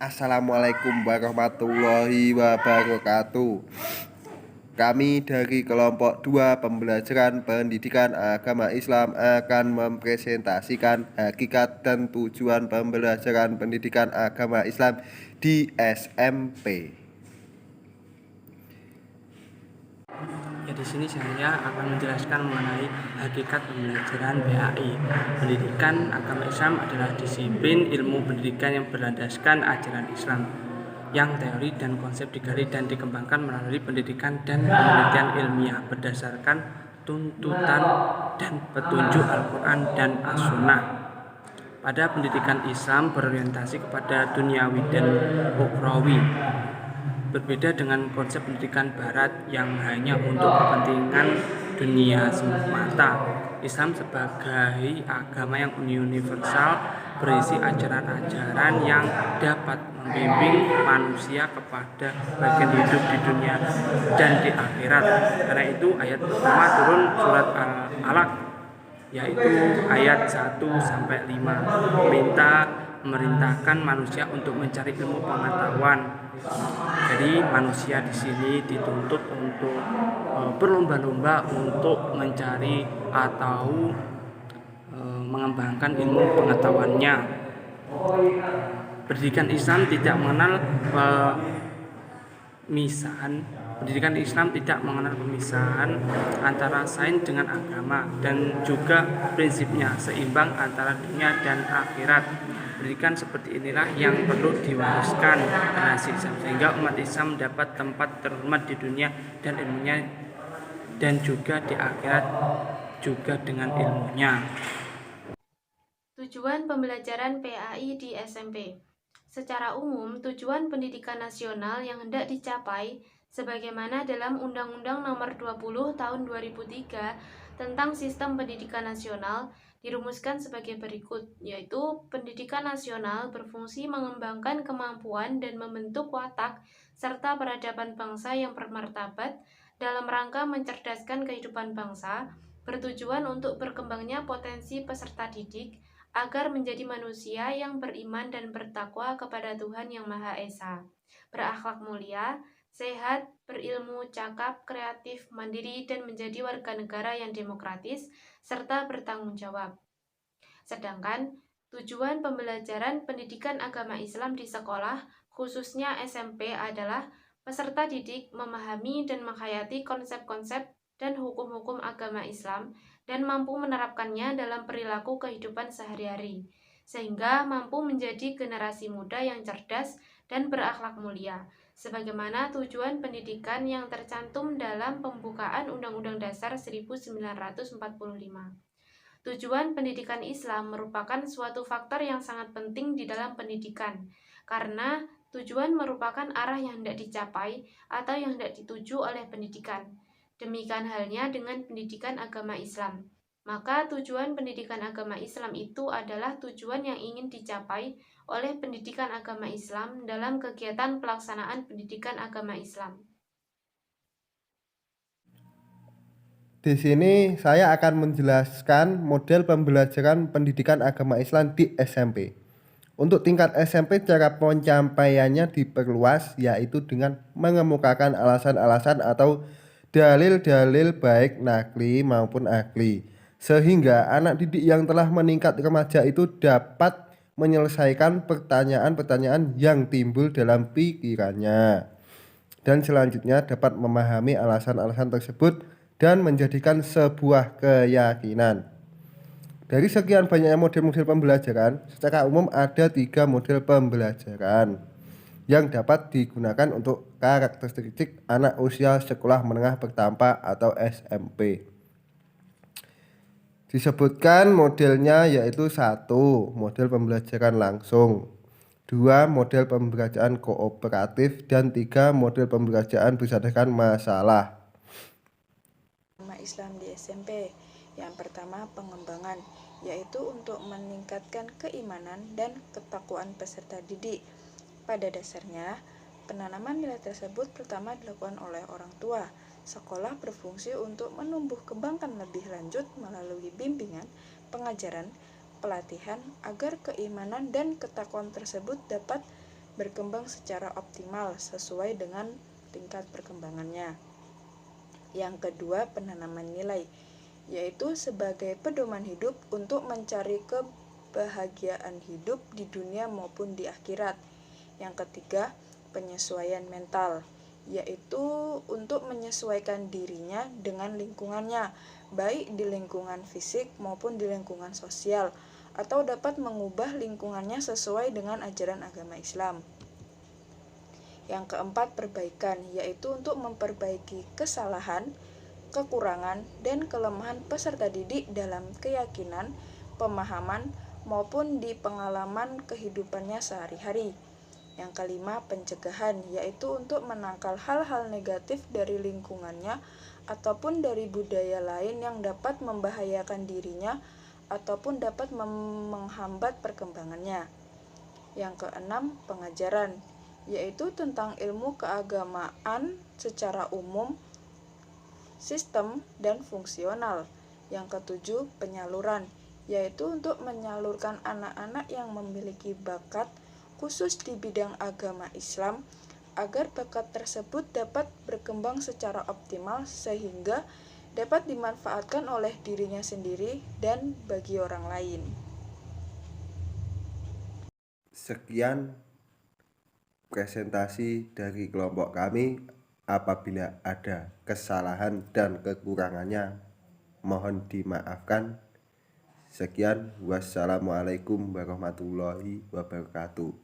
Assalamualaikum warahmatullahi wabarakatuh. Kami dari kelompok 2 pembelajaran pendidikan agama Islam akan mempresentasikan hakikat dan tujuan pembelajaran pendidikan agama Islam di SMP. Ya, di sini saya akan menjelaskan mengenai hakikat pembelajaran PAI. Pendidikan agama Islam adalah disiplin ilmu pendidikan yang berlandaskan ajaran Islam, yang teori dan konsep digali dan dikembangkan melalui pendidikan dan penelitian ilmiah berdasarkan tuntutan dan petunjuk Al-Quran dan As-Sunnah. Pada pendidikan Islam berorientasi kepada duniawi dan ukhrawi, berbeda dengan konsep pendidikan barat yang hanya untuk kepentingan dunia semata. Islam sebagai agama yang universal berisi ajaran-ajaran yang dapat membimbing manusia kepada bagian hidup di dunia dan di akhirat. Karena itu ayat pertama turun surat Al-Alaq, yaitu ayat 1-5, memerintahkan manusia untuk mencari ilmu pengetahuan. Jadi manusia di sini dituntut untuk berlomba-lomba untuk mencari atau mengembangkan ilmu pengetahuannya. Pendidikan Islam tidak mengenal pemisahan. Pendidikan Islam tidak mengenal pemisahan antara sains dengan agama, dan juga prinsipnya seimbang antara dunia dan akhirat. Pendidikan seperti inilah yang perlu diwariskan generasi Islam, sehingga umat Islam mendapat tempat terhormat di dunia dan ilmunya, dan juga di akhirat juga dengan ilmunya. Tujuan pembelajaran PAI di SMP. Secara umum, tujuan pendidikan nasional yang hendak dicapai sebagaimana dalam Undang-Undang Nomor 20 Tahun 2003 tentang Sistem Pendidikan Nasional dirumuskan sebagai berikut, yaitu pendidikan nasional berfungsi mengembangkan kemampuan dan membentuk watak serta peradaban bangsa yang bermartabat dalam rangka mencerdaskan kehidupan bangsa, bertujuan untuk berkembangnya potensi peserta didik agar menjadi manusia yang beriman dan bertakwa kepada Tuhan Yang Maha Esa, berakhlak mulia, sehat, berilmu, cakap, kreatif, mandiri, dan menjadi warga negara yang demokratis, serta bertanggung jawab. Sedangkan tujuan pembelajaran pendidikan agama Islam di sekolah, khususnya SMP, adalah peserta didik memahami dan menghayati konsep-konsep dan hukum-hukum agama Islam dan mampu menerapkannya dalam perilaku kehidupan sehari-hari, sehingga mampu menjadi generasi muda yang cerdas dan berakhlak mulia, sebagaimana tujuan pendidikan yang tercantum dalam pembukaan Undang-Undang Dasar 1945. Tujuan pendidikan Islam merupakan suatu faktor yang sangat penting di dalam pendidikan, karena tujuan merupakan arah yang hendak dicapai atau yang hendak dituju oleh pendidikan. Demikian halnya dengan pendidikan agama Islam. Maka tujuan pendidikan agama Islam itu adalah tujuan yang ingin dicapai oleh pendidikan agama Islam dalam kegiatan pelaksanaan pendidikan agama Islam. Di sini saya akan menjelaskan model pembelajaran pendidikan agama Islam di SMP. Untuk tingkat SMP, cara pencapaiannya diperluas, yaitu dengan mengemukakan alasan-alasan atau dalil-dalil baik nakli maupun akli, sehingga anak didik yang telah meningkat remaja itu dapat menyelesaikan pertanyaan-pertanyaan yang timbul dalam pikirannya, dan selanjutnya dapat memahami alasan-alasan tersebut dan menjadikan sebuah keyakinan. Dari sekian banyaknya model-model pembelajaran, secara umum ada 3 model pembelajaran yang dapat digunakan untuk karakteristik anak usia sekolah menengah pertama atau SMP. Disebutkan modelnya yaitu 1. Model pembelajaran langsung, 2. Model pembelajaran kooperatif, dan 3. Model pembelajaran berdasarkan masalah. Islam di SMP. Yang pertama, pengembangan, yaitu untuk meningkatkan keimanan dan ketakwaan peserta didik. Pada dasarnya, penanaman nilai tersebut pertama dilakukan oleh orang tua. Sekolah berfungsi untuk menumbuh kembangkan lebih lanjut melalui bimbingan, pengajaran, pelatihan agar keimanan dan ketakwaan tersebut dapat berkembang secara optimal sesuai dengan tingkat perkembangannya. Yang kedua, penanaman nilai, yaitu sebagai pedoman hidup untuk mencari kebahagiaan hidup di dunia maupun di akhirat. Yang ketiga, penyesuaian mental, yaitu untuk menyesuaikan dirinya dengan lingkungannya, baik di lingkungan fisik maupun di lingkungan sosial, atau dapat mengubah lingkungannya sesuai dengan ajaran agama Islam. Yang keempat, perbaikan, yaitu untuk memperbaiki kesalahan, kekurangan, dan kelemahan peserta didik dalam keyakinan, pemahaman, maupun di pengalaman kehidupannya sehari-hari. Yang kelima, pencegahan, yaitu untuk menangkal hal-hal negatif dari lingkungannya ataupun dari budaya lain yang dapat membahayakan dirinya ataupun dapat menghambat perkembangannya. Yang keenam, pengajaran, yaitu tentang ilmu keagamaan secara umum, sistem, dan fungsional. Yang ketujuh, penyaluran, yaitu untuk menyalurkan anak-anak yang memiliki bakat khusus di bidang agama Islam agar bakat tersebut dapat berkembang secara optimal sehingga dapat dimanfaatkan oleh dirinya sendiri dan bagi orang lain. Sekian presentasi dari kelompok kami. Apabila ada kesalahan dan kekurangannya, mohon dimaafkan. Sekian, wassalamualaikum warahmatullahi wabarakatuh.